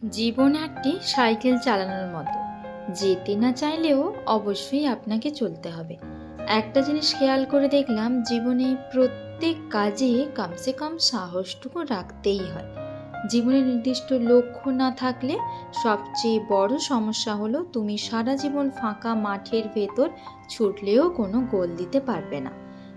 জীবন একটি সাইকেল চালানোর মতো। যেতে না চাইলেও অবশ্যই আপনাকে চলতে হবে। একটা জিনিস খেয়াল করে দেখলাম, জীবনে প্রত্যেক কাজে কমসে কম সাহসটুকু রাখতেই হয়। জীবনে নির্দিষ্ট লক্ষ্য না থাকলে সবচেয়ে বড় সমস্যা হলো তুমি সারা জীবন ফাঁকা মাঠের ভেতর ছুটলেও কোনো গোল দিতে পারবে না।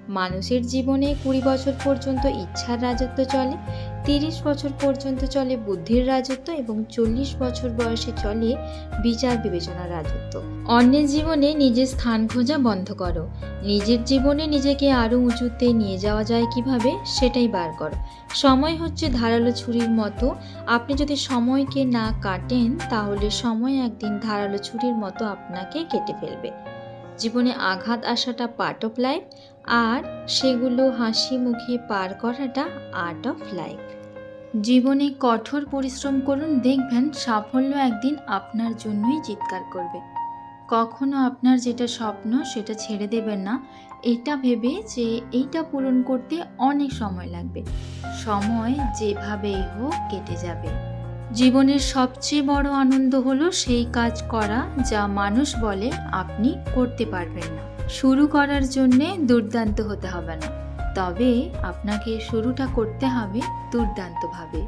মানুষের জীবনে 20 বছর পর্যন্ত ইচ্ছার রাজত্ব চলে, 30 বছর পর্যন্ত চলে বুদ্ধির রাজত্ব এবং 40 বছর বয়সে চলে বিচার বিবেচনার রাজত্ব। অন্যের জীবনে নিজের স্থান খোঁজা বন্ধ করো। নিজের জীবনে নিজেকে আরও উঁচুতে নিয়ে যাওয়া যায় কিভাবে, সেটাই বার করো। সময় হচ্ছে ধারালো ছুরির মতো। আপনি যদি সময়কে না কাটেন, তাহলে সময় একদিন ধারালো ছুরির মতো আপনাকে কেটে ফেলবে। জীবনে আঘাত আসাটা পার্ট অফ লাইফ, আর সেগুলো হাসি মুখে পার করাটা আর্ট অফ লাইফ। জীবনে কঠোর পরিশ্রম করুন, দেখবেন সাফল্য একদিন আপনার জন্যই চিৎকার করবে। কখনো আপনার যেটা স্বপ্ন সেটা ছেড়ে দেবেন না, এটা ভেবে যে এইটা পূরণ করতে অনেক সময় লাগবে। সময় যেভাবেই হোক কেটে যাবে। জীবনের সবচেয়ে বড় আনন্দ হলো সেই কাজ করা যা মানুষ বলে আপনি করতে পারবেন না। শুরু করার জন্যে দুর্দান্ত হতে হবে না, তবে আপনাকে শুরুটা করতে হবে দুর্দান্তভাবে।